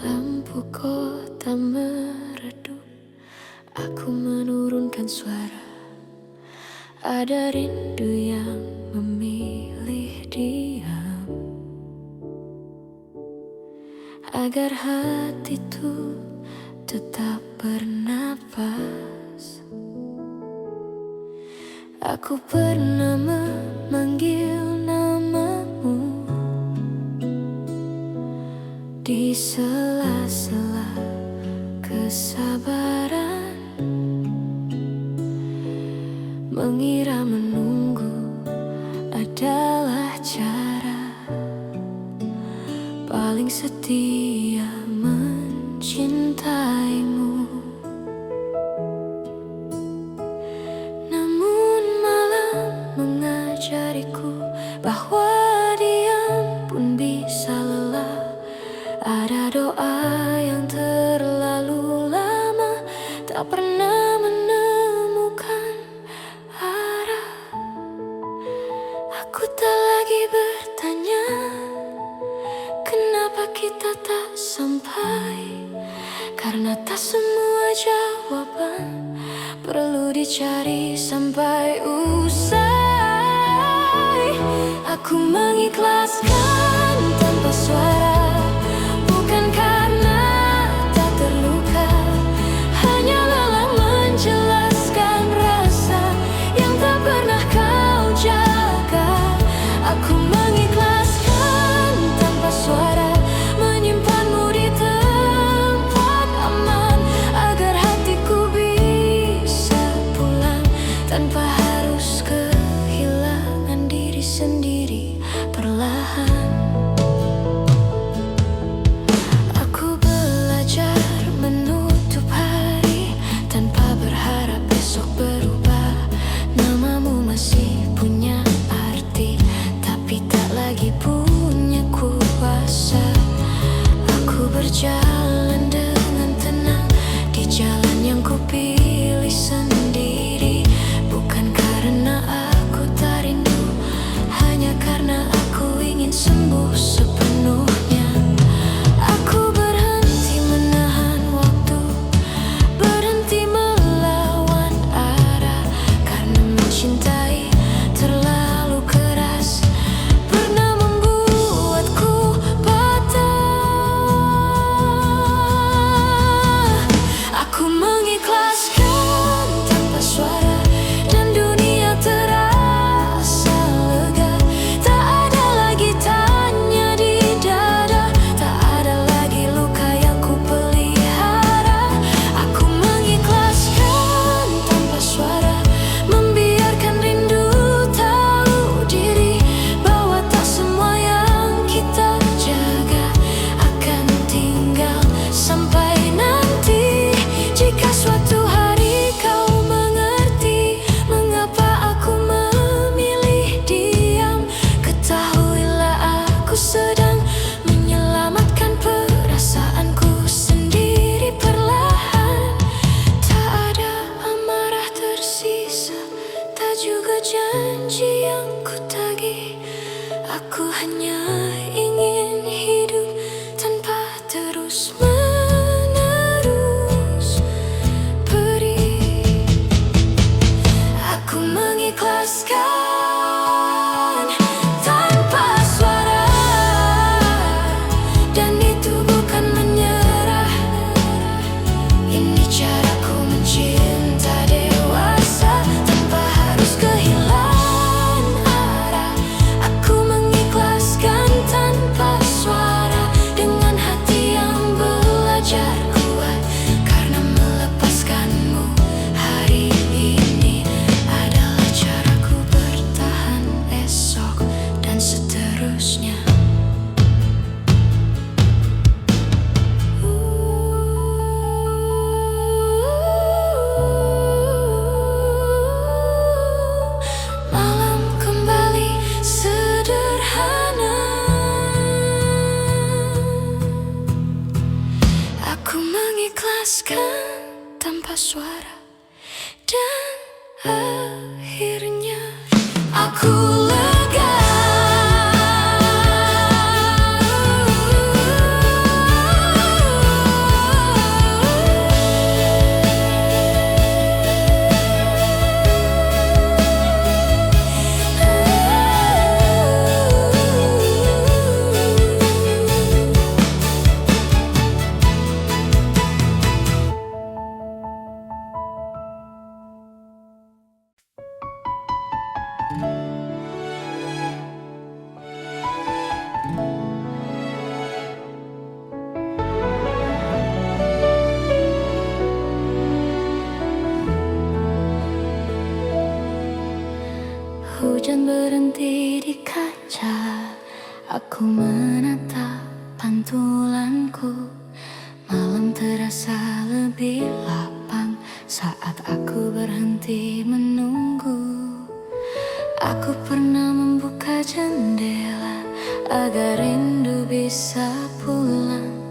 Lampu kota meredup, aku menurunkan suara. Ada rindu yang memilih diam, agar hati itu tetap bernapas. Aku pernah memanggil namamu di sela-sela kesabaran, mengira menunggu adalah cara paling setia mencintaimu. Namun malam mengajariku bahwa diam pun bisa lelah. Ada doa yang terlalu lama tak pernah menemukan arah. Aku tak lagi bertanya kenapa kita tak sampai, karena tak semua jawaban perlu dicari sampai usai. Aku mengikhlaskan tanpa suara, bukan karena tak terluka, hanya lelah menjelaskan rasa yang tak pernah kau jaga. Aku mengikhlaskan tanpa suara, menyimpanmu di tempat aman, agar hatiku bisa pulang tanpa harus kehilangan diri sendiri perlahan. Aku belajar menutup hari tanpa berharap besok berubah. Namamu masih punya arti, tapi tak lagi punya kuasa. Aku berjalan dengan tenang di jalan yang kupilih sendiri, bukan karena aku tak rindu, hanya karena aku ingin sembuh sepenuhnya. Aku berhenti menahan waktu, berhenti melawan arah, karena mencintai terlalu keras pernah membuatku patah. Aku mengikhlaskan tanpa suara, dan dunia terasa lega. Tak ada lagi tanya di dada, tak ada lagi luka yang ku pelihara. Aku mengikhlaskan tanpa suara, membiarkan rindu tahu diri bahwa tak semua yang kita jaga akan tinggal sampai nanti. Jika suatu hari kau mengerti mengapa aku memilih diam, ketahuilah aku sedang menyelamatkan perasaanku sendiri perlahan. Tak ada amarah tersisa, tak juga janji yang ku tagih. Aku hanya ingin hidup tanpa terus menerus perih. Aku mengikhlaskan tanpa suara, dan itu bukan menyerah. Ini caraku mencinta dewasa tanpa harus kehilangan arah. Aku mengikhlaskan tanpa suara, dengan hati yang belajar kuat, karena melepaskanmu hari ini adalah caraku bertahan esok dan seterusnya. Malam kembali sederhana, aku mengikhlaskan tanpa suara, dan akhirnya aku lega. Angin berhenti di kaca, aku menatap pantulanku. Malam terasa lebih lapang saat aku berhenti menunggu. Aku pernah membuka jendela agar rindu bisa pulang,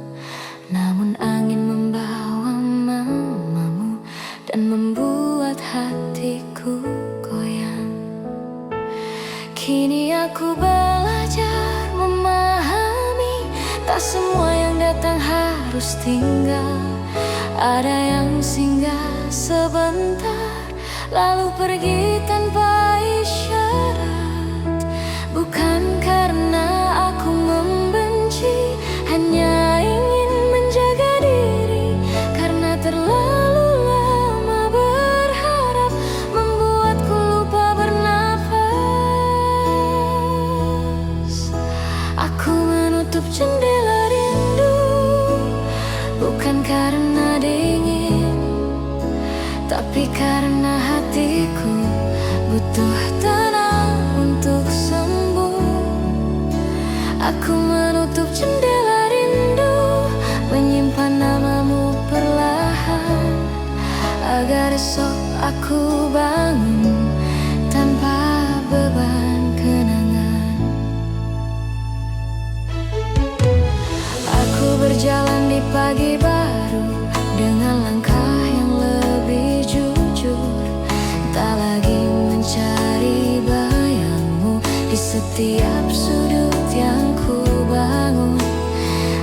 namun angin membawa mamamu dan membuat hatiku goyang. Kini aku belajar memahami, tak semua yang datang harus tinggal. Ada yang singgah sebentar lalu pergi tanpa isyarat. Bukan karena aku membenci, hanya ingin menjaga diri. Karena terlalu lama berharap membuatku lupa bernafas. Aku menutup jendela rindu, bukan karena dingin, tapi karena hatiku butuh tenang untuk sembuh. Aku menutup jendela rindu, menyimpan namamu perlahan, agar esok aku bangun tanpa beban kenangan. Aku berjalan di pagi baru dengan langkah yang lebih jujur, tak lagi mencari bayangmu di setiap sudut yang ku bangun.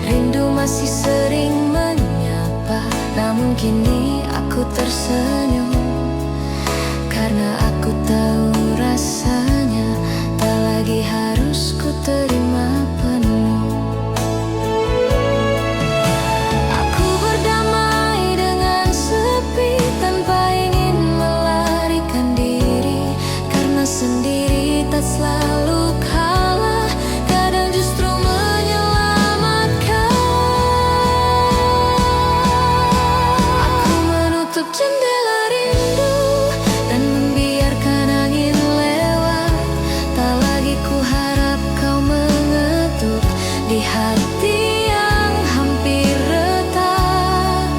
Rindu masih sering menyapa, namun kini aku tersenyum, karena aku tahu rasanya tak lagi harus ku terima penuh. Aku berdamai dengan sepi tanpa ingin melarikan diri, karena sendiri tak selalu kalah, kadang justru menyelamatkan. Aku menutup jendela rindu dan membiarkan angin lewat. Tak lagi ku harap kau mengetuk di hati yang hampir retak.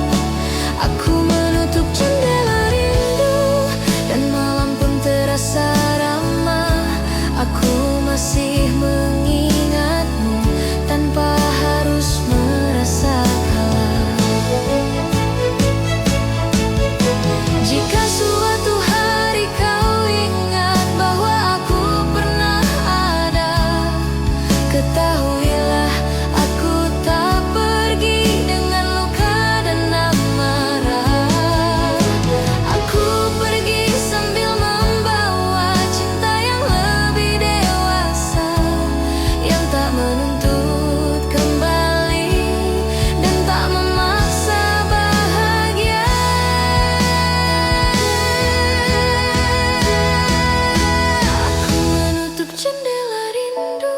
Aku menutup jendela rindu dan malam pun terasa ramah. Aku masih mengingatmu tanpa harus merasa kalah. Jika suatu hari kau ingat bahwa aku pernah ada, ketahuilah aku tak pergi dengan luka dan amarah. Aku pergi sambil membawa cinta yang lebih dewasa, yang tak menuntut kembali dan tak memaksa bahagia. Aku menutup jendela rindu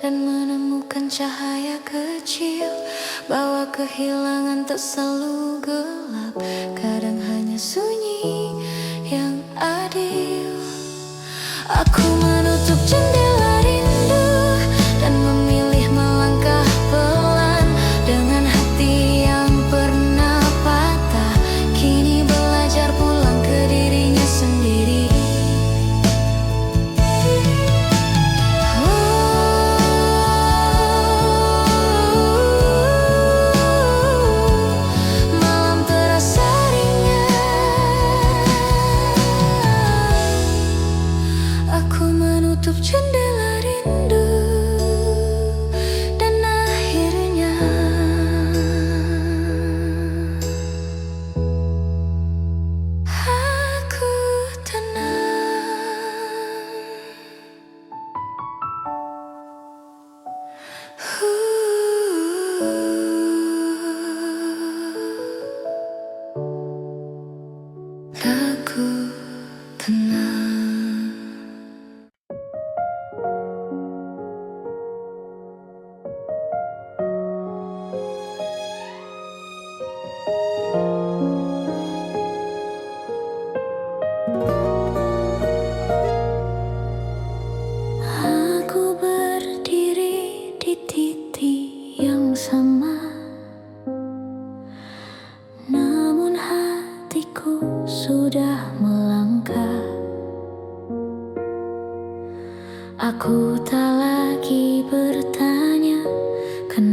dan menemukan cahaya kecil, bahwa kehilangan tak selalu gelap, kadang hanya sunyi yang adil. Aku menutup jendela rindu dan memilih melangkah pelan, dengan hati yang pernah patah kini belajar pulang ke dirinya sendiri. Malam terasa ringan, aku menutup jendela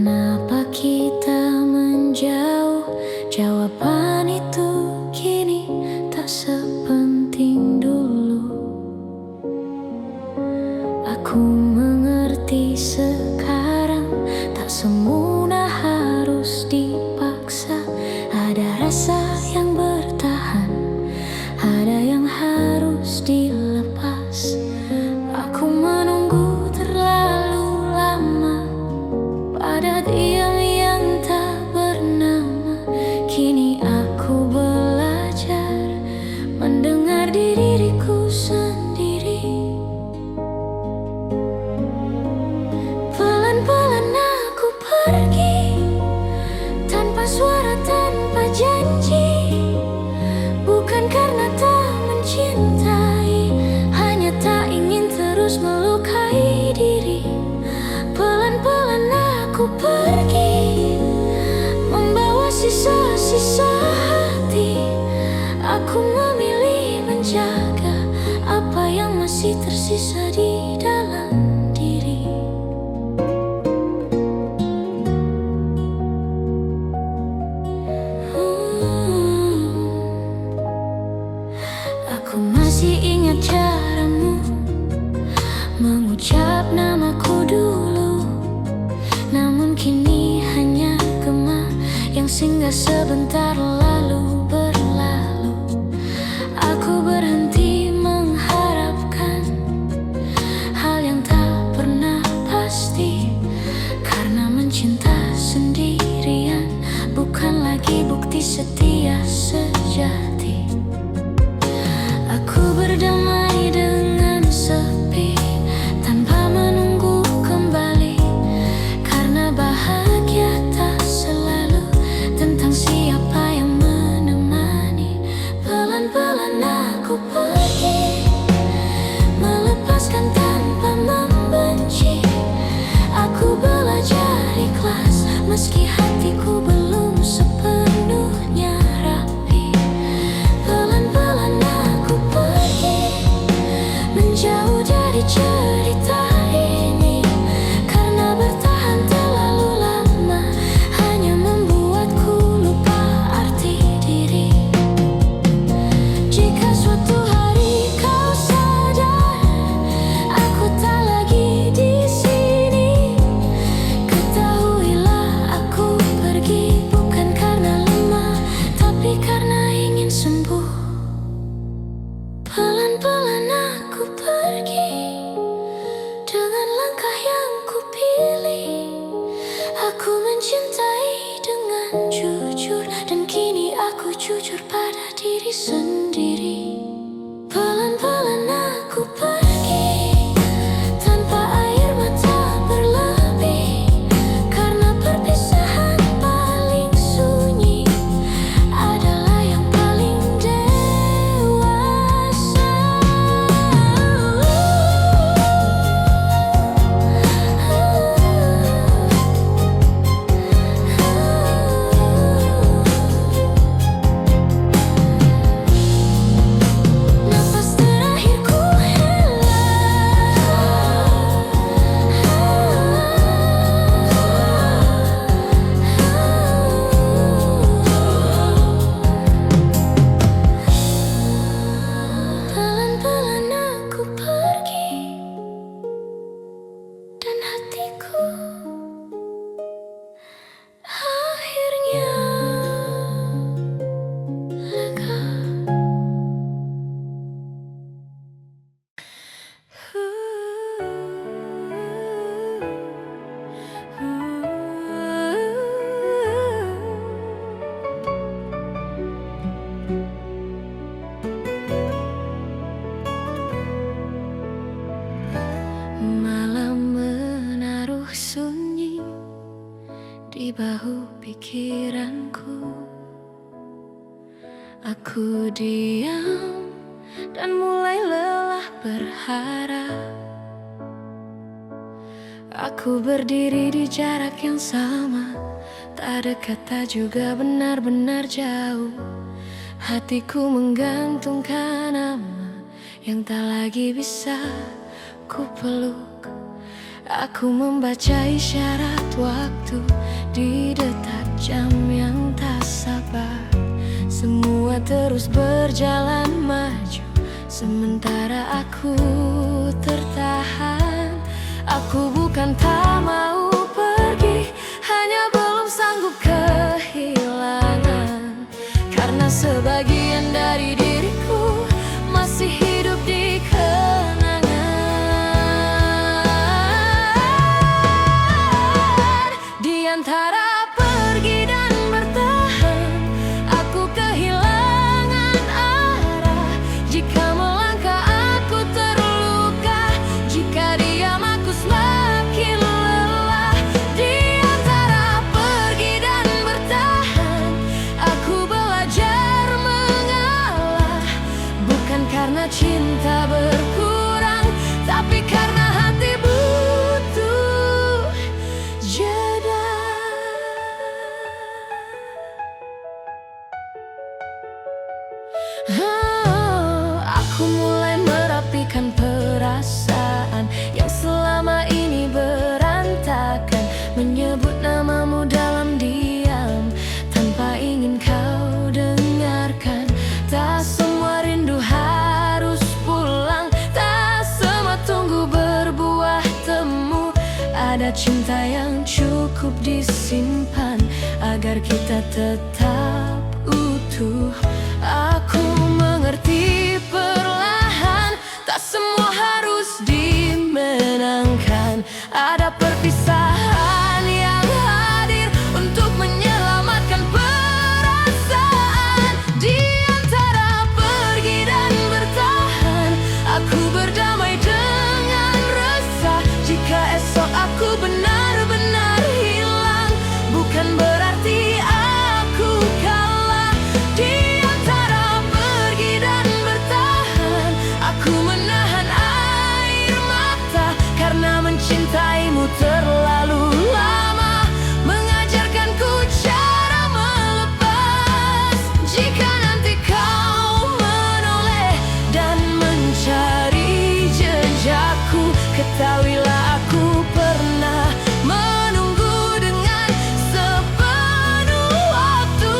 Kenapa kita menjauh? Jawaban itu kini tak sepenting dulu. Aku mengerti sekarang, tak semua harus dipaksa. Ada rasa yang bertahan, ada yang harus dilepas. Aku menunggu terlalu lama pada diam yang tak bernama. Kini aku belajar mendengar diriku sendiri. Pelan-pelan aku pergi, tanpa suara, tanpa janji. Bukan karena tak mencintai, hanya tak ingin terus melukai diri. Pelan-pelan aku pergi, membawa sisa-sisa hati. Aku memilih menjaga apa yang masih tersisa di dalam diri. Aku masih ingat caramu mengucap namaku dulu. Namun kini hanya gema yang singgah sebentar lalu berlalu. Aku berhenti mengharapkan hal yang tak pernah pasti, karena mencinta sendirian bukan lagi bukti setia sejati. Aku berdamai dengan sepi tanpa menunggu kembali, karena bahagia tak selalu tentang siapa yang menemani. Pelan-pelan aku pergi, melepaskan tanpa membenci. Aku belajar ikhlas meski hatiku belum sepenuhnya rapi. Pelan-pelan aku pergi, menjauh dari cerita ini, karena bertahan terlalu lama hanya membuatku lupa arti diri. Jika suatu hari kau sadar aku tak lagi di sini, ketahuilah aku pergi bukan karena lemah, tapi karena ingin sembuh. Pelan-pelan aku pergi dengan langkah yang kupilih. Aku mencintai dengan jujur, dan kini aku jujur pada diri sendiri. Pelan-pelan aku pergi tanpa air mata berlebih, karena perpisahan paling sunyi adalah yang paling dewasa. Nafas terakhirku hela, pelan-pelan aku pergi, dan hatiku akhirnya lega. Malam menaruh sunyi di bahu pikiranku. Aku diam dan mulai lelah berharap. Aku berdiri di jarak yang sama, tak dekat tak juga benar-benar jauh. Hatiku menggantungkan nama yang tak lagi bisa ku peluk. Aku membaca isyarat waktu di detak jam yang tak sabar. Semua terus berjalan maju, sementara aku tertahan. Aku bukan tak mau pergi, hanya belum sanggup kehilangan. Karena sebagian dari diriku masih hidup di kenangan. Di antara pergi dan bertahan, aku kehilangan arah. Jika melangkah aku terluka, jika diam aku semakin lelah. Di antara pergi dan bertahan, aku belajar mengalah. Bukan karena cinta berkurang, tapi karena hati butuh jeda. Aku mulai merapikan perasaan yang selama ini berantakan. Menyebut namamu dalam diam, tanpa ingin kau dengarkan. Tak semua rindu harus pulang, tak semua tunggu berbuah temu. Ada cinta yang cukup disimpan agar kita tetap utuh. Aku mengerti perlahan, tak semua harus dimenangkan. Ada perpisahan yang hadir untuk menyelamatkan perasaan. Di antara pergi dan bertahan, aku berdamai dengan resah. Jika esok aku benar-benar hilang, bukan berarti aku kalah. Di antara pergi dan bertahan, aku menahan air mata. Karena mencintaimu terlalu lama mengajarkanku cara melepas. Jika nanti kau menoleh dan mencari jejakku, ketahuilah aku pernah menunggu dengan sepenuh waktu.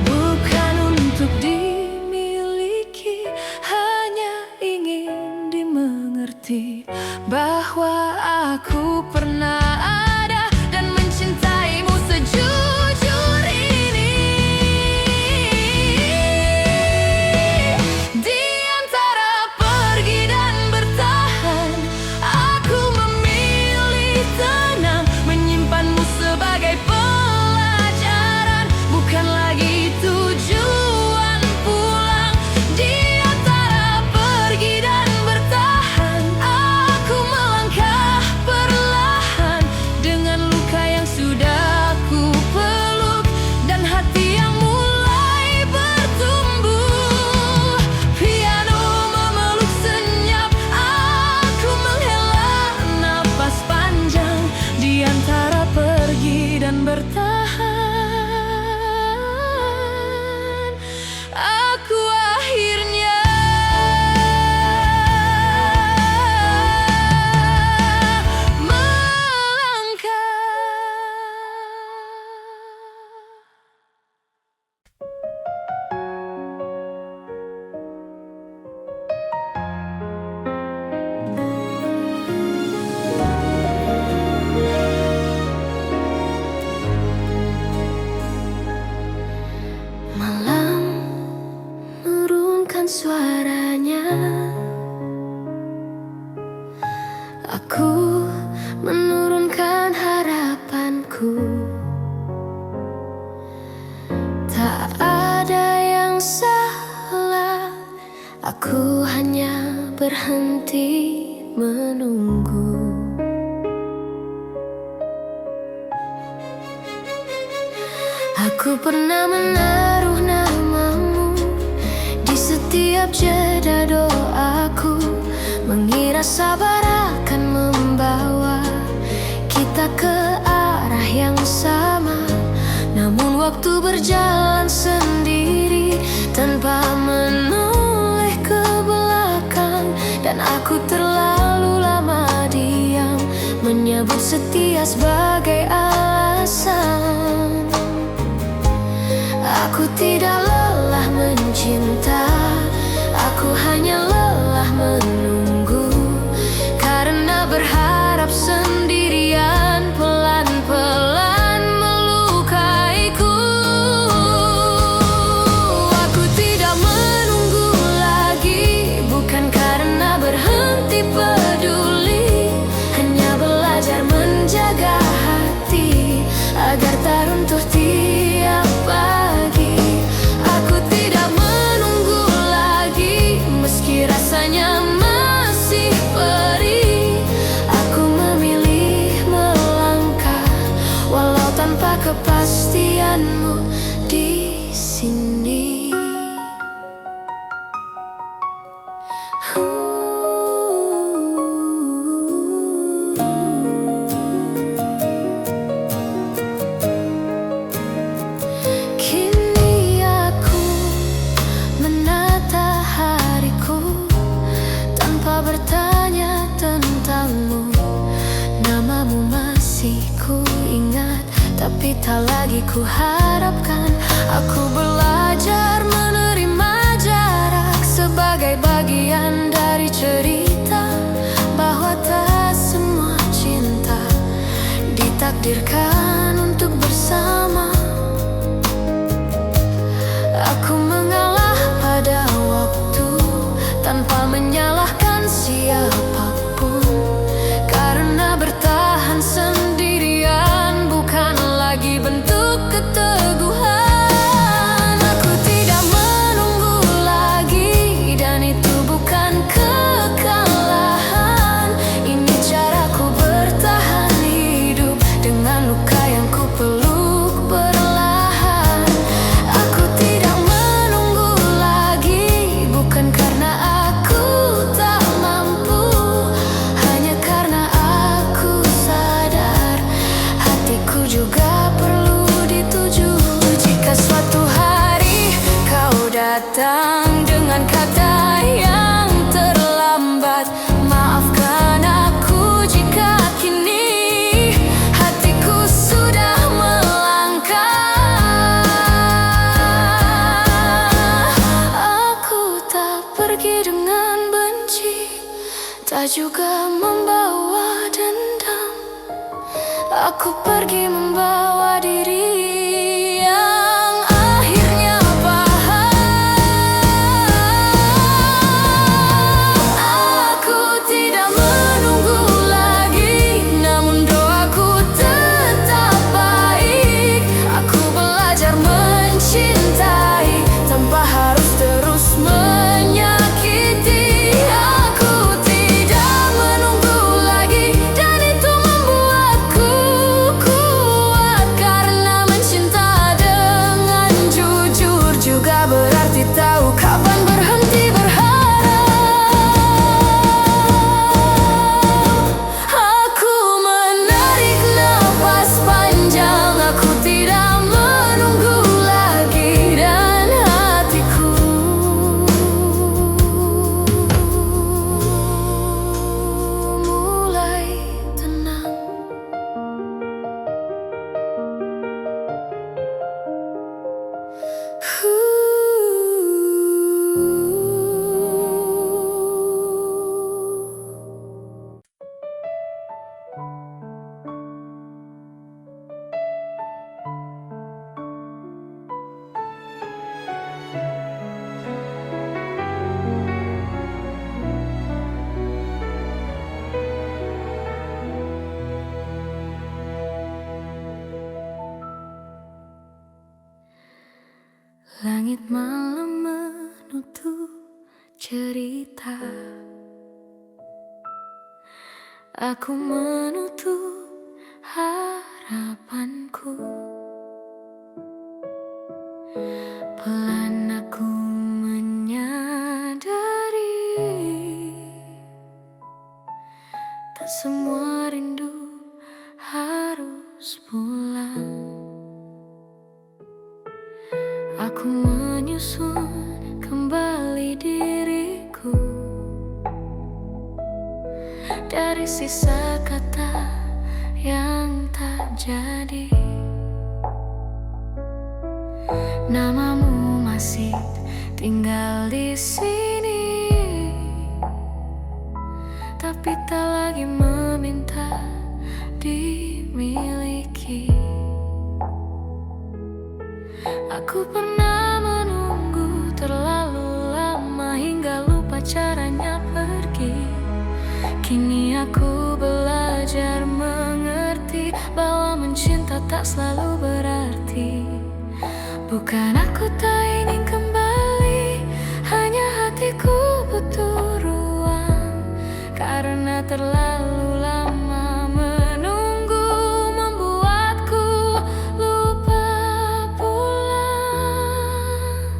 Bukan untuk dimiliki, hanya ingin dimengerti bahwa aku pernah ada dan mencintaimu sejujur ini. Di antara pergi dan bertahan, aku memilih tenang, menyimpanmu sebagai pelajaran, bukan lagi tujuan pulang. Di antara pergi dan bertahan, aku melangkah perlahan dengan luka yang sudah ku peluk dan hati yang mulai bertumbuh. Piano memeluk senyap, aku menghela napas panjang. Di antara pergi dan bertahan, aku akhirnya melangkah. Malam menurunkan suaranya, aku menurunkan harapanku. Tak ada yang salah, aku hanya berhenti menunggu. Aku pernah menaruh namamu di setiap jeda doaku, mengira sabar akan membawa kita ke arah yang sama. Namun waktu berjalan sendiri tanpa menoleh ke belakang, dan Aku terlalu lama diam, menyebut setia sebagai alasan. Aku tidak lelah mencinta, aku hanya lelah menunggu. Karena berharap sendirian pelan-pelan melukaiku. Aku tidak menunggu lagi, bukan karena berhenti peduli, hanya belajar menjaga hati agar tak runtuh tiap pagi. Aku tidak menunggu lagi, meski rasanya masih perih. Aku memilih melangkah, walau tanpa kepastianmu di sini. Kini aku menata hariku tanpa bertanya tentangmu. Namamu masih ku ingat, tapi tak lagi ku harapkan. Aku belajar menerima jarak sebagai bagian dari cerita, bahwa tak semua cinta ditakdirkan untuk bersama. Aku mengalah pada waktu tanpa menyalahkan siapapun, karena bertahan sendirian bukan lagi bentuk keteguhan. Aku tidak menunggu lagi, dan itu bukan kekalahan. Ini caraku bertahan hidup dengan luka yang ku peluk perlahan. Aku tidak menunggu lagi, bukan karena aku tak mampu, hanya karena aku sadar hatiku juga perlu dituju. Jika suatu hari kau datang dengan kata yang terlambat, maafkan aku jika kini hatiku sudah melangkah. Aku tak pergi dengan benci, tak juga membawa dendam. Aku pergi membawa diri yang akhirnya paham. Aku tidak menunggu lagi, namun doaku tetap baik. Aku belajar mencintai tanpa harus terus menyakiti. Aku tidak menunggu lagi, dan itu membuatku kuat. Karena mencinta dengan jujur juga berarti tahu kapan berhenti berharap. Aku menarik nafas panjang, aku tidak menunggu lagi, dan hatiku mulai tenang. Langit malam menutup cerita, aku menutup harapanku. Pelan aku menyadari tak semua rindu harus pulang. Aku menyusun kembali diriku tersisa kata yang tak jadi. Namamu masih tinggal di sini, tapi tak lagi meminta dimiliki. Aku pernah menunggu terlalu lama hingga lupa caranya pergi. Kini aku belajar mengerti bahwa mencinta tak selalu berarti. Bukan aku tak ingin kembali, hanya hatiku butuh ruang. Karena terlalu lama menunggu membuatku lupa pulang.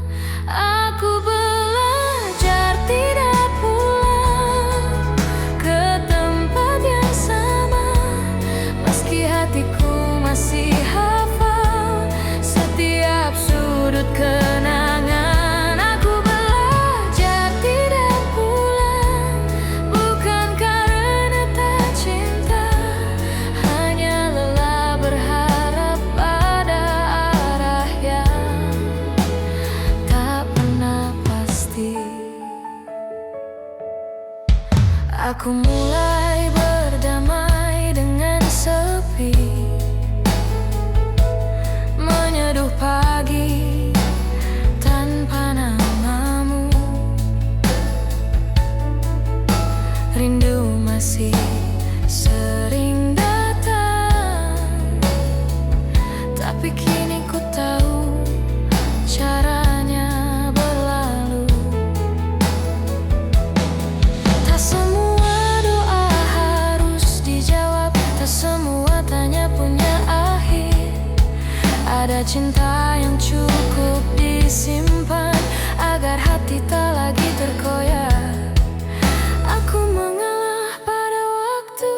Aku belajar tidak pulang ke tempat yang sama, meski hatiku masih hafal setiap sudut kenangan. Aku belajar tidak pulang, bukan karena tak cinta, hanya lelah berharap pada arah yang tak pernah pasti. Aku mulai berdamai dengan sepi, menyeduh pagi tanpa namamu. Rindu masih sering datang, tapi kini ku tahu caranya berlalu. Tak semua doa harus dijawab, tak semua tanya punya akhir. Ada cinta yang cukup disimpan agar hati tak lagi terkoyak. Aku mengalah pada waktu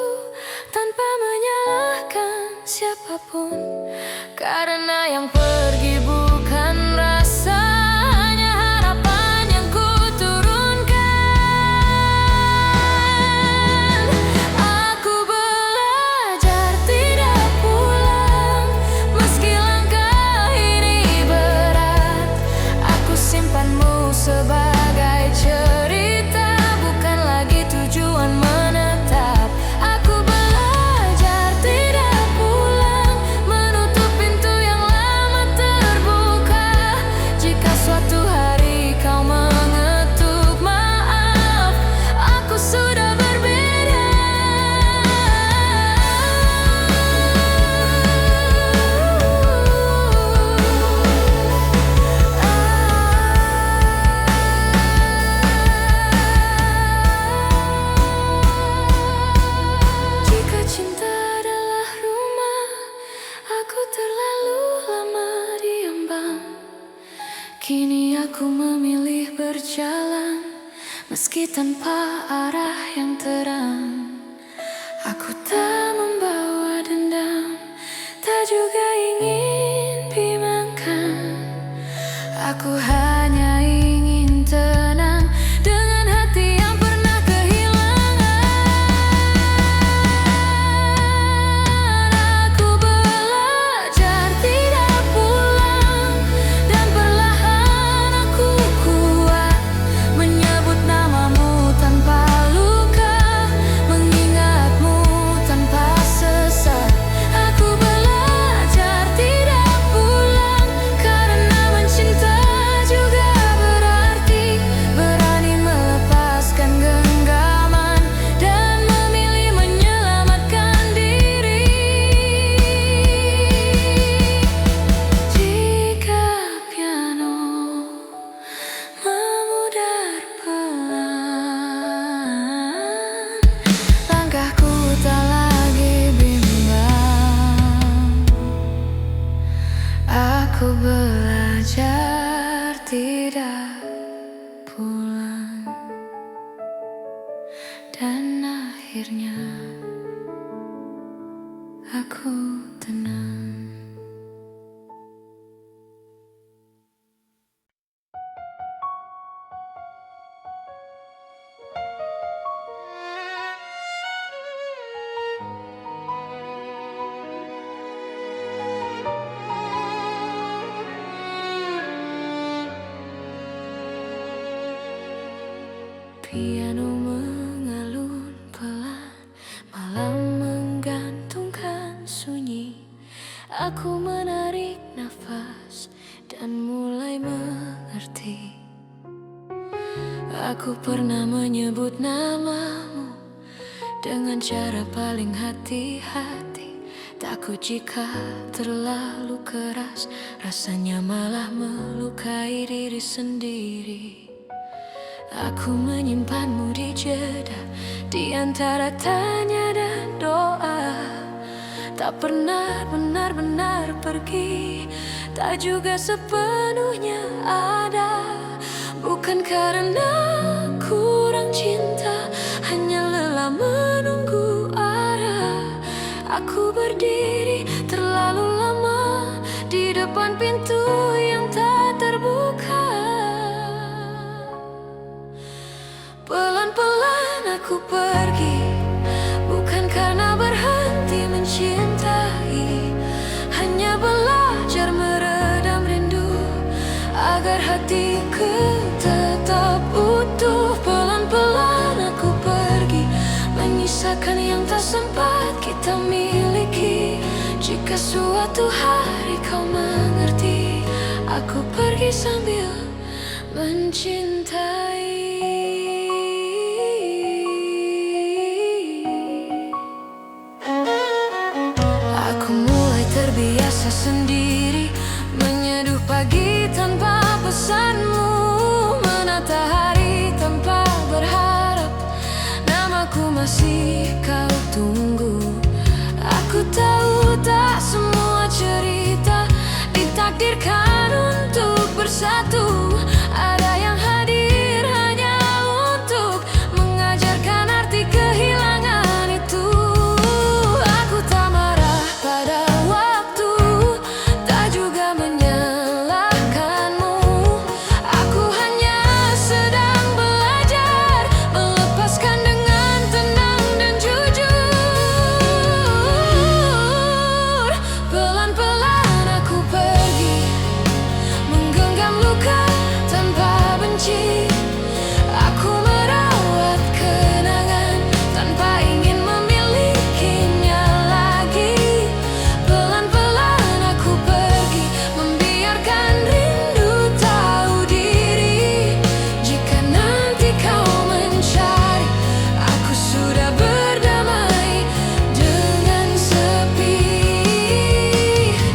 tanpa menyalahkan siapapun, karena yang pergi bukan rasa, hanya harapan yang ku turunkan. Aku belajar tidak pulang, meski langkah ini berat. Aku simpanmu sebagai cerita, bukan lagi tujuan menetap. Aku belajar tidak pulang, menutup pintu yang lama terbuka. Jika suatu hari kau mengetuk maaf, aku sudah berbeda. Jika cinta adalah rumah, aku terlalu lama diambang. Kini aku memilih berjalan, meski tanpa arah yang terang. Aku tak membawa dendam, tak juga ingin bimbangkan. Aku hanya ingin tenang dengan hati yang pernah kehilangan. Aku belajar tidak pulang, dan perlahan aku kuat menyebut namamu tanpa luka, mengingatmu tanpa sesat. Aku belajar tidak pulang, karena mencinta juga berarti berani melepaskan genggaman dan memilih menyelamatkan diri. Jika piano memudar pelan, langkahku tak lagi bimbang. Aku belajar tidak pulang, dan akhirnya aku tenang. Piano mengalun pelan, malam menggantungkan sunyi. Aku menarik nafas dan mulai mengerti. Aku pernah menyebut namamu dengan cara paling hati-hati. Takut jika terlalu keras, rasanya malah melukai diri sendiri. Aku menyimpanmu di jeda, di antara tanya dan doa. Tak pernah benar-benar pergi, tak juga sepenuhnya ada. Bukan karena kurang cinta, hanya lelah menunggu arah. Aku berdiri terlalu lama di depan pintu yang tak terbuka. Pelan-pelan aku pergi, bukan karena berhenti mencintai, hanya belajar meredam rindu agar hatiku tetap utuh. Pelan-pelan aku pergi, menyisakan yang tak sempat kita miliki. Jika suatu hari kau mengerti, aku pergi sambil mencintai. Aku mulai terbiasa sendiri, menyeduh pagi tanpa pesanmu, menata hari tanpa berharap namaku masih kau tunggu. Aku tahu tak semua cerita ditakdirkan untuk bersatu. Ada yang hadir hanya untuk mengajarkan arti kehilangan itu. Aku tak marah pada waktu, tak juga menyalahkanmu. Aku hanya sedang belajar melepaskan dengan tenang dan jujur. Pelan-pelan aku pergi, menggenggam luka tanpa benci. Aku merawat kenangan tanpa ingin memilikinya lagi. Pelan-pelan aku pergi, membiarkan rindu tahu diri. Jika nanti kau mencari, aku sudah berdamai dengan sepi.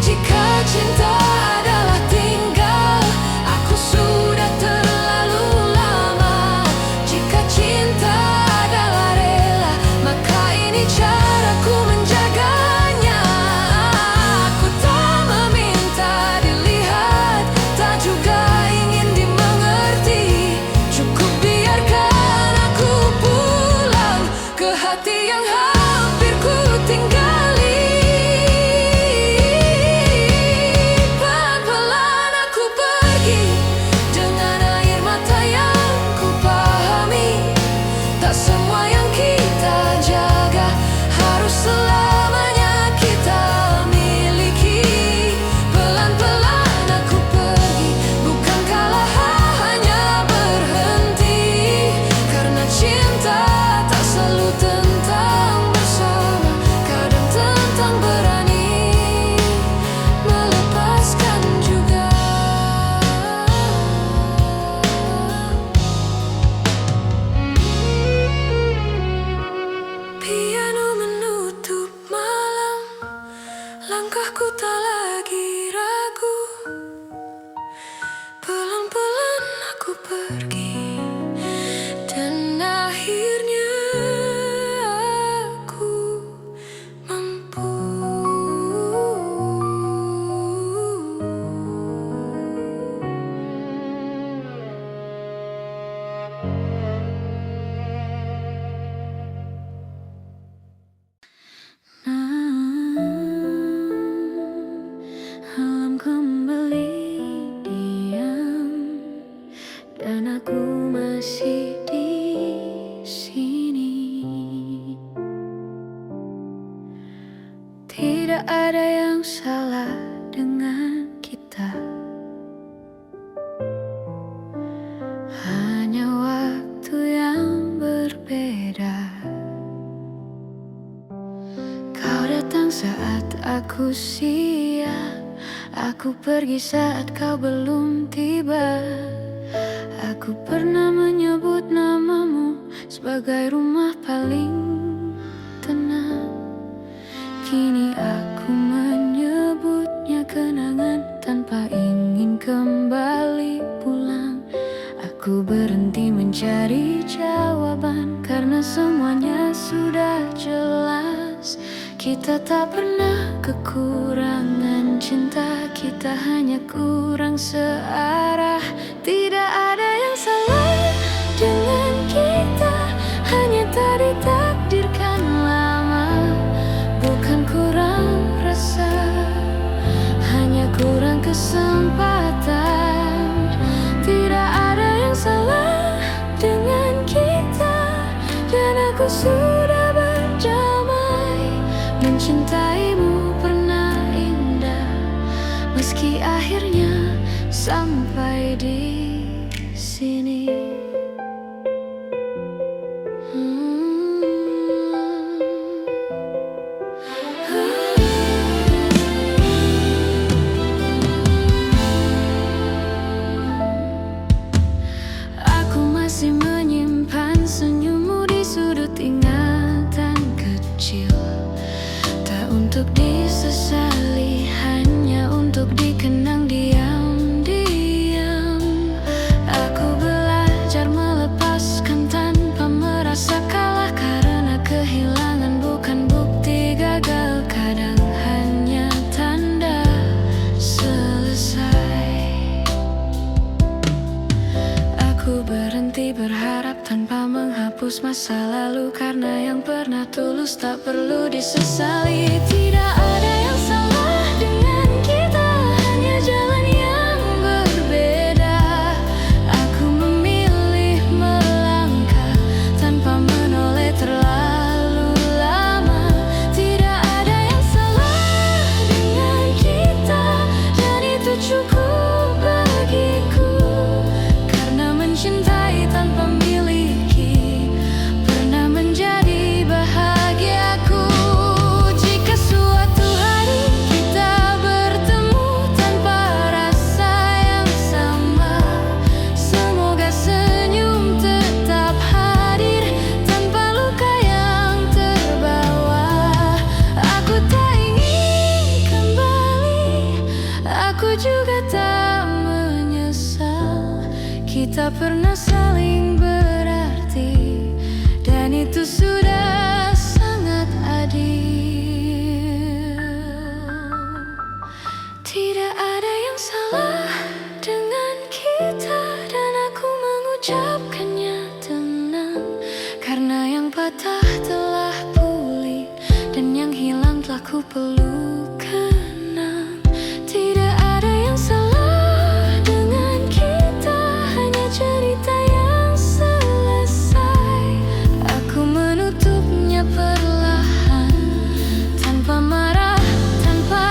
Jika cinta adalah tinggal, aku sudah terlalu lama. Jika cinta adalah rela, maka ini caraku menjaganya. Aku tak meminta dilihat, tak juga ingin dimengerti. Cukup biarkan aku pulang ke hati yang hampir ku tinggali. Pelan-pelan aku pergi, dengan air mata yang ku pahami. Tak semua yang kita jaga harus selamanya kita miliki. Pelan-pelan aku pergi, bukan kalah hanya berhenti. Karena cinta tak selalu tentang bersama, kadang tentang berani melepaskan juga. Piano menutup malam, langkahku tak lagi ragu. Pelan-pelan aku pergi, dan akhirnya aku mampu. Alam kembali diam, dan aku masih di sini. Tidak ada yang salah dengan kita, hanya waktu yang saat aku siap, aku pergi saat kau belum tiba. Aku pernah menyebut namamu sebagai rumah paling tenang. Kini aku menyebutnya kenangan tanpa ingin kembali pulang. Aku berhenti mencari jawaban karena semuanya sudah jelas. Kita tak pernah kekurangan cinta, kita hanya kurang searah. Tidak ada yang salah dengan kita, hanya tak ditakdirkan lama. Bukan kurang rasa, hanya kurang kesempatan. Tidak ada yang salah dengan kita, dan aku sudah berdamai. Mencintaimu pernah indah, meski akhirnya sampai di sini. Aku masih menyimpan senyummu di sudut ingatan kecil. Tak untuk disesali, hanya untuk dikenang diam-diam. Aku belajar melepaskan tanpa merasa kalah, karena kehilangan bukan bukti gagal, kadang hanya tanda selesai. Aku berhenti berharap tanpa menghapus masa lalu, karena yang pernah tulus tak perlu disesali. Tidak ada yang salah dengan kita, hanya jalan yang berbeda. Aku memilih melangkah tanpa menoleh terlalu lama. Tidak ada yang salah dengan kita, dan itu cukup bagiku. Karena mencintai tanpa miliki pernah menjadi bahagiaku. Jika suatu hari kita bertemu tanpa rasa yang sama, semoga senyum tetap hadir tanpa luka yang terbawa. Aku tak ingin kembali, aku juga tak menyesal. Kita pernah saling berarti, dan itu sudah sangat adil. Tidak ada yang salah dengan kita, dan aku mengucapkannya tenang. Karena yang patah telah pulih, dan yang hilang telah ku peluk kenang. Tidak ada yang salah dengan kita, hanya cerita yang selesai. Aku menutupnya perlahan, tanpa marah, tanpa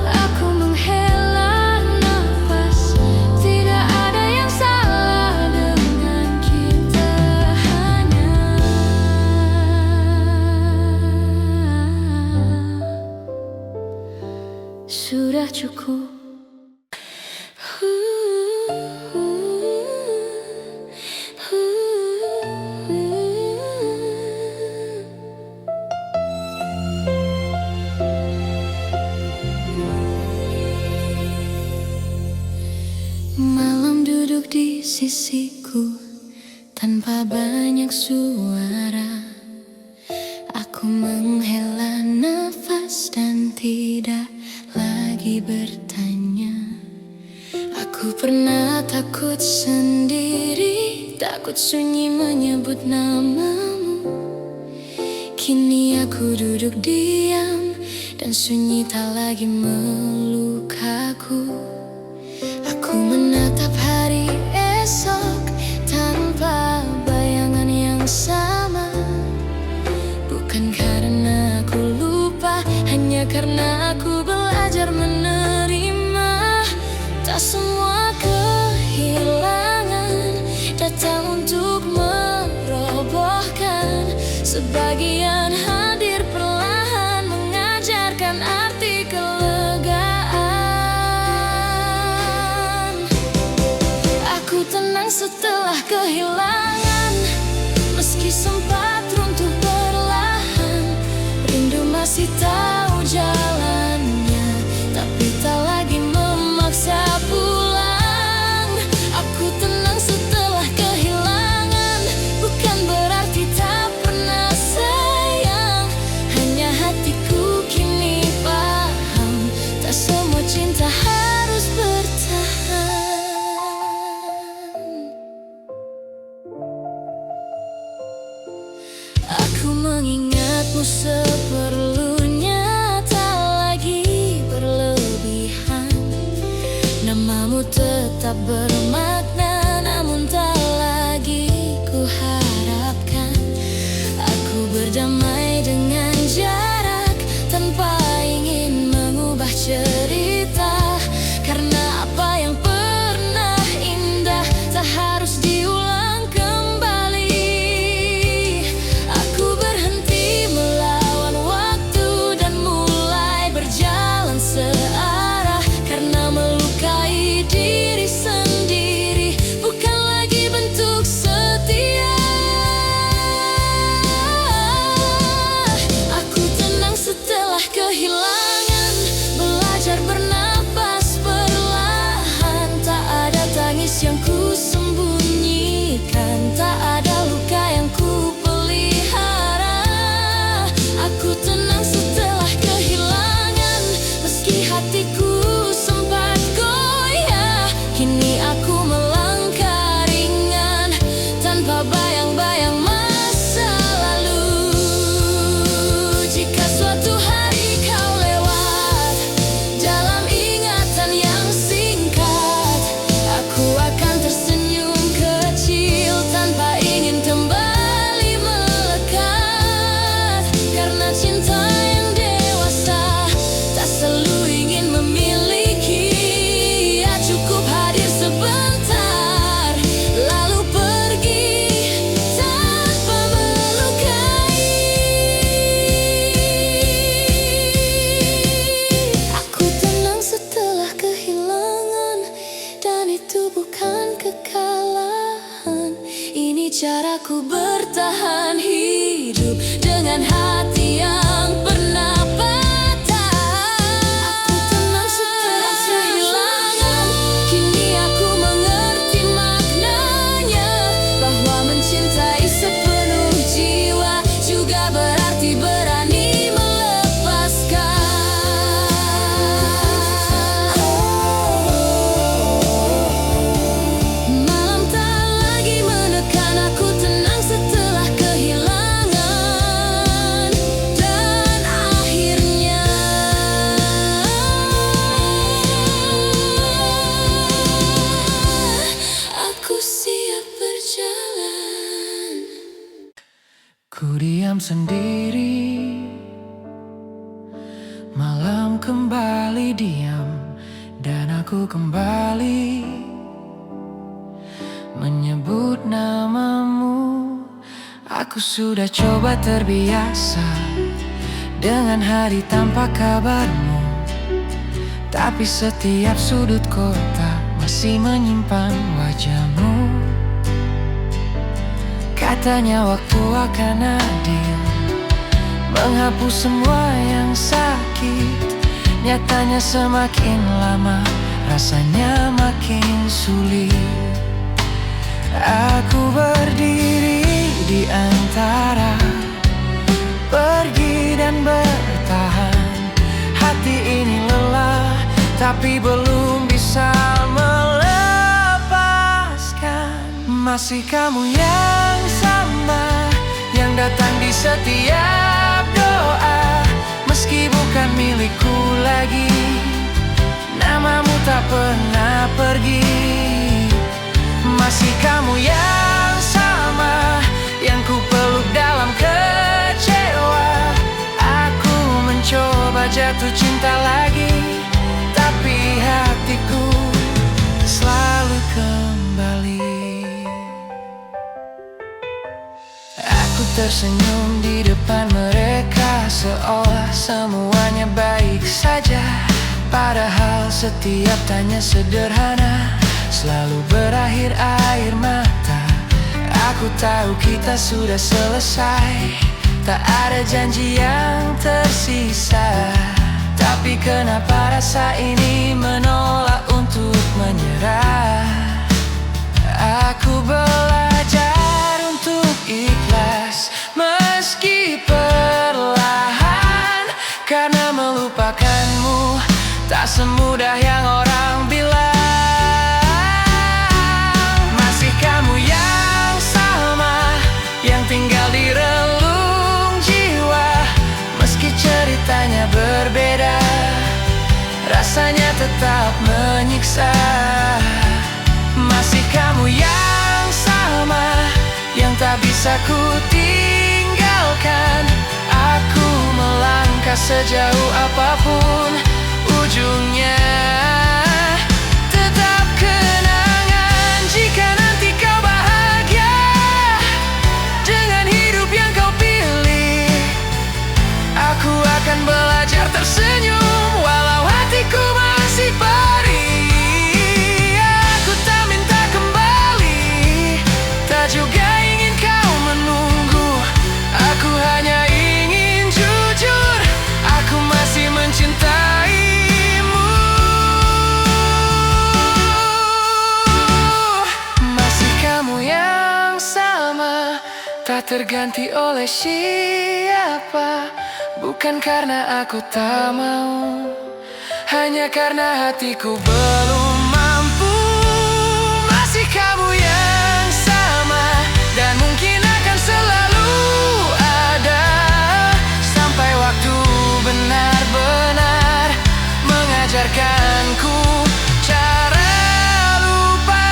aku menghela nafas. Tidak ada yang salah dengan kita, hanya sudah cukup. Malam duduk di sisiku tanpa banyak suara. Aku menghela nafas dan tidak lagi bertanya. Aku pernah takut sendiri, takut sunyi menyebut namamu. Kini aku duduk diam, dan sunyi tak lagi melukaku. Aku menatap hari esok tanpa bayangan yang sama. Bukan karena aku lupa, hanya karena aku belajar menerima. Semua cinta harus bertahan. Aku mengingatmu seperlunya, tak lagi berlebihan. Namamu tetap bermakna, namun tak lagi ku harapkan. Aku berdamai dengan jarak, tanpa ingin mengubah cerita. Karena apa yang pernah indah tak harus diulang kembali. Aku berhenti melawan waktu dan mulai berjalan searah. Karena melukai diri sendiri bukan lagi bentuk setia. Aku tenang setelah kehilangan, belajar bernapas perlahan. Tak ada tangis yang ku sembunyikan, tak ada luka yang ku pelihara. Aku tenang setelah kehilangan, meski hatiku sempat goyah. Kini aku melangkah ringan, tanpa bayang-bayang masa lalu. Jika suatu hari kau lewat dalam ingatan yang singkat, aku akan tersenyum kecil tanpa ingin kembali melekat. Karena cinta yang dewasa tak selalu ingin memiliki. Ya cukup hadir sebentar, lalu pergi tanpa melukai. Aku tenang setelah kehilangan, dan itu bukan kekalahan. Ini caraku bertahan hidup dengan hati yang pernah patah. Aku tenang setelah kehilangan, kini aku mengerti maknanya. Bahwa mencintai sepenuh jiwa juga berarti berani melepaskan. Malam tak lagi menekan, aku tenang setelah kehilangan. Dan akhirnya aku siap berjalan. Ku diam sendiri, malam kembali diam, dan aku kembali menyebut namamu. Aku sudah coba terbiasa dengan hari tanpa kabarmu, tapi setiap sudut kota masih menyimpan wajahmu. Katanya waktu akan adil, menghapus semua yang sakit. Nyatanya semakin lama, rasanya makin sulit. Aku berdiri di antara pergi dan bertahan. Hati ini lelah, tapi belum bisa melepaskan. Masih kamu yang sama, yang datang di setiap doa. Meski bukan milikku lagi, namamu tak pernah pergi. Masih kamu yang sama, yang ku peluk dalam kecewa. Aku mencoba jatuh cinta lagi, tapi hatiku selalu kembali. Aku tersenyum di depan mereka, seolah semuanya baik saja. Padahal setiap tanya sederhana selalu berakhir air mata. Aku tahu kita sudah selesai, tak ada janji yang tersisa. Tapi kenapa rasa ini menolak untuk menyerah? Aku belajar untuk ikhlas, meski perlahan. Karena melupakanmu tak semudah yang orang bilang. Masih kamu yang sama, yang tinggal di relung jiwa. Meski ceritanya berbeda, rasanya tetap menyiksa. Masih kamu yang sama, yang tak bisa ku tinggalkan. Aku melangkah sejauh apapun ujungnya. Tetap kenangan jika nanti kau bahagia dengan hidup yang kau pilih. Aku akan belajar tersenyum walau hatiku masih perih. Aku tak minta kembali, tak juga ingin kau menunggu. Aku hanya ingin jujur, aku masih mencintaimu. Masih kamu yang sama, tak terganti oleh siapa. Bukan karena aku tak mau, hanya karena hatiku belum mampu. Masih kamu yang sama, dan mungkin akan selalu ada, sampai waktu benar-benar mengajarkanku cara lupa.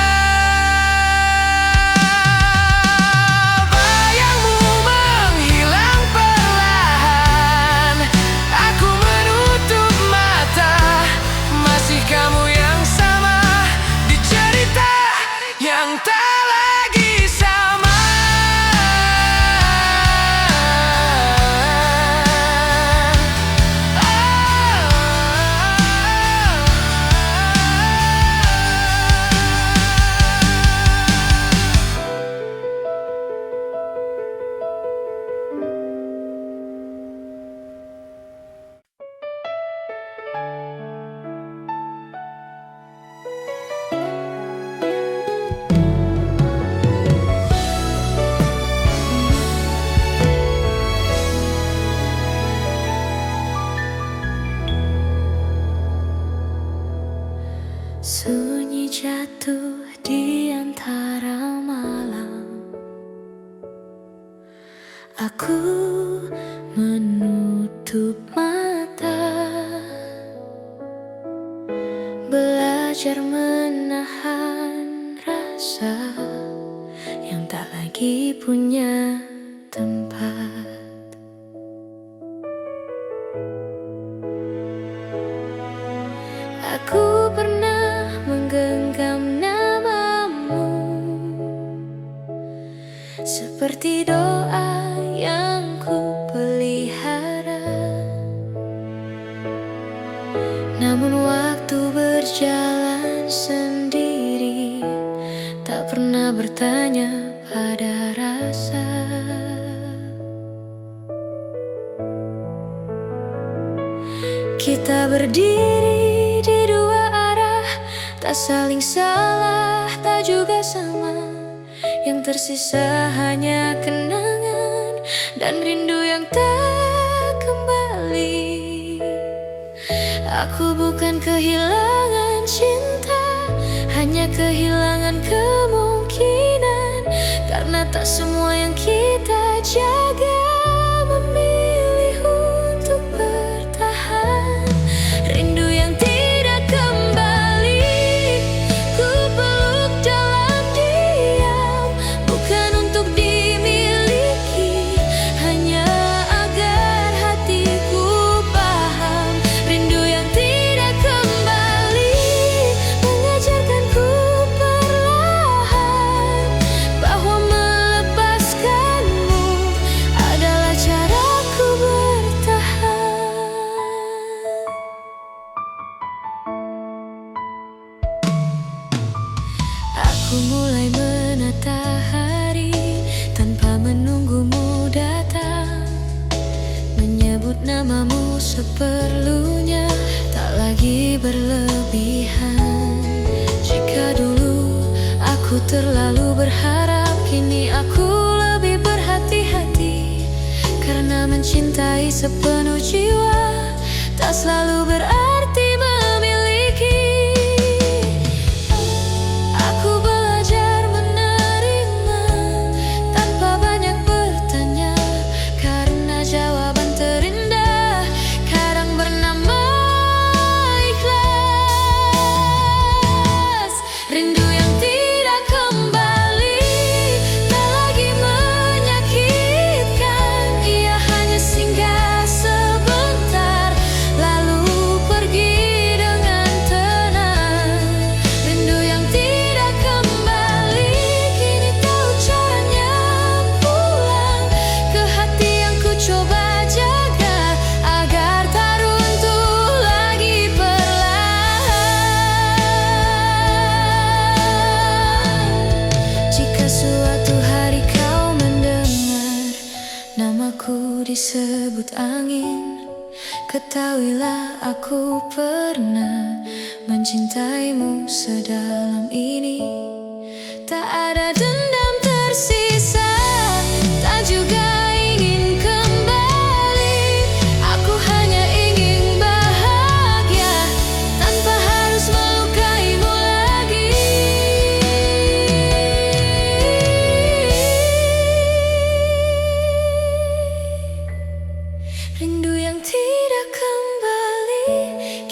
Bayangmu menghilang perlahan, aku menutup mata. Masih kamu yang sama di cerita yang tak lagi sama. Sunyi jatuh di antara malam, aku menutup mata, belajar menahan rasa yang tak lagi punya tempat. Aku pernah menggenggam namamu seperti doa yang ku pelihara. Namun waktu berjalan sendiri, tak pernah bertanya pada rasa. Kita berdiri di dua arah, tak saling salah, tak juga sama. Yang tersisa hanya kenangan dan rindu yang tak kembali. Aku bukan kehilangan cinta, hanya kehilangan kemungkinan. Karena tak semua yang kita jaga memilih untuk bertahan. Rindu yang tidak kembali, ku peluk dalam diam. Bukan untuk dimiliki, hanya agar hatiku paham. Rindu yang tidak kembali mengajarkanku perlahan bahwa melepaskanmu adalah caraku bertahan. Aku mulai menata hari tanpa menunggumu datang, menyebut namamu seperlunya, tak lagi berlebihan. Jika dulu aku terlalu berharap, kini aku lebih berhati-hati. Karena mencintai sepenuh jiwa tak selalu berarti memiliki. disebut angin, ketahuilah aku pernah mencintaimu sedalam ini. Tak ada dendam tersisa, tak juga ingin kembali. Aku hanya ingin bahagia tanpa harus melukaimu lagi. Rindu yang tidak kembali,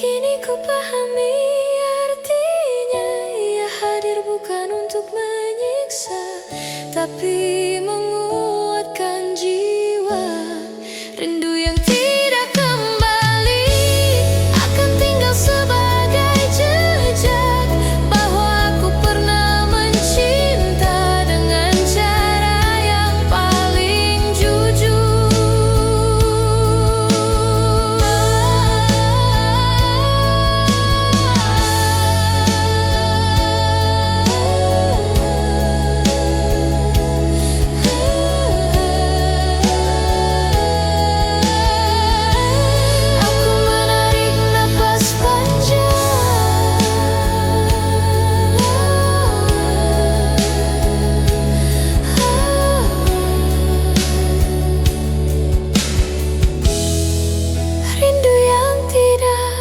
kini ku pahami artinya. Ia hadir bukan untuk menyiksa, tapi menguatkan jiwa. Rindu yang tidak kembali akan tinggal sebagai jejak bahwa aku pernah mencinta dengan cara yang paling jujur. Aku menarik napas panjang, rindu yang tidak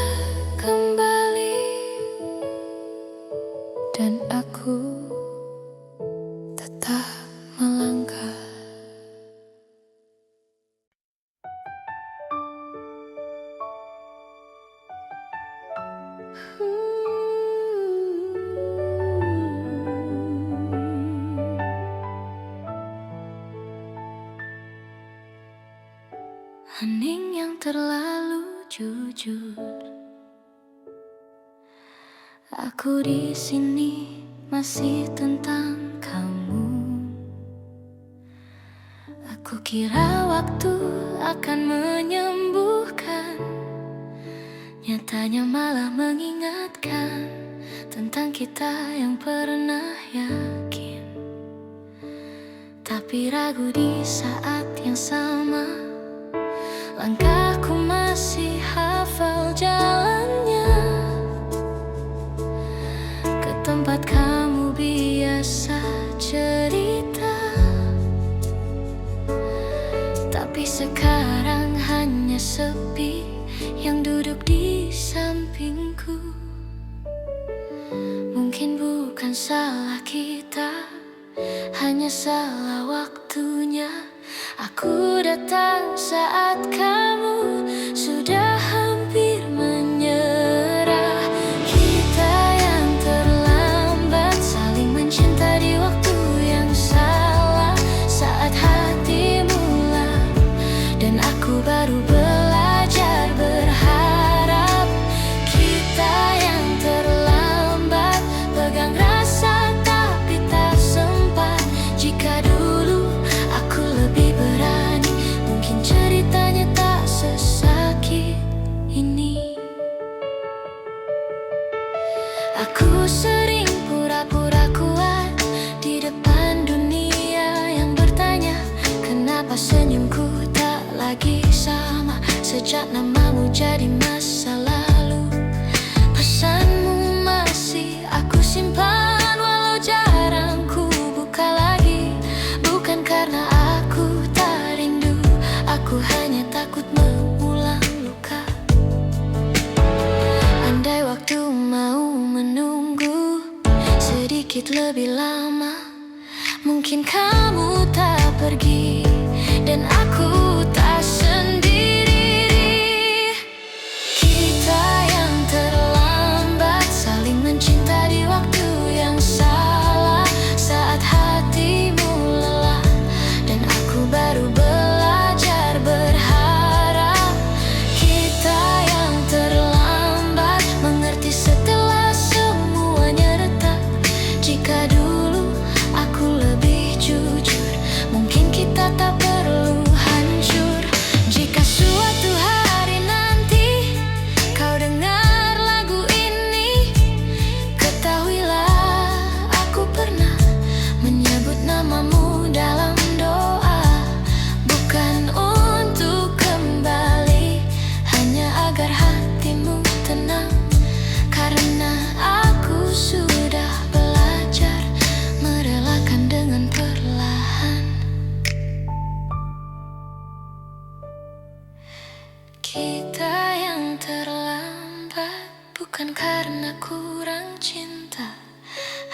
kembali, dan aku tetap melangkah. Hening yang terlalu jujur. Aku di sini masih tentang kamu. Aku kira waktu akan menyembuhkan, nyatanya malah mengingatkan tentang kita yang pernah yakin. Tapi ragu di saat yang sama, langkahku masih hafal jalannya ke tempat kamu biasa cerita. Tapi sekarang hanya sepi yang duduk di sampingku. Mungkin bukan salah kita, hanya salah waktunya. Aku datang saat kamu sudah hampir menyerah. Kita yang terlambat saling mencinta di waktu yang salah, saat hati mula dan aku baru belajar berharap. Kita yang terlambat pegang rasa tapi tak sempat. Jika dulu aku lebih berani, mungkin ceritanya tak sesakit ini. Aku sering pura-pura kuat di depan dunia yang bertanya, kenapa senyumku tak lagi sama sejak namamu jadi masa lalu. Pesanmu masih aku simpan walau jarang ku buka lagi. Bukan karena aku tak rindu, aku hanya takut mengulang luka. Andai waktu mau menunggu sedikit lebih lama, mungkin kamu tak pergi dan aku tak sendiri. Kita yang terlambat saling mencinta di waktu yang salah, saat hatimu lelah dan aku baru belajar berharap. Kita yang terlambat mengerti setelah semuanya retak. Jika dulu aku lebih jujur, mungkin kita tak perlu hancur.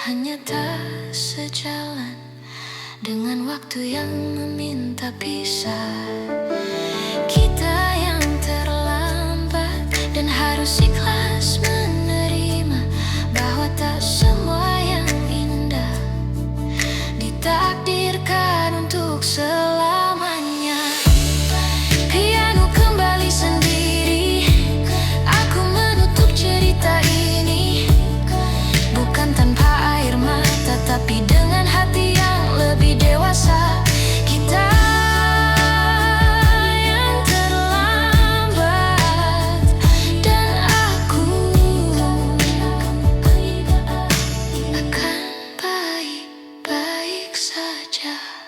hanya tak sejalan dengan waktu yang meminta pisah. Kita yang terlambat dan harus ikhlas menerima bahwa tak semua yang indah ditakdirkan untuk selamanya. Piano kembali sendiri, aku menutup cerita ini, bukan tanpa air mata, tapi dengan hati yang lebih dewasa. Kita yang terlambat dan aku akan baik-baik saja.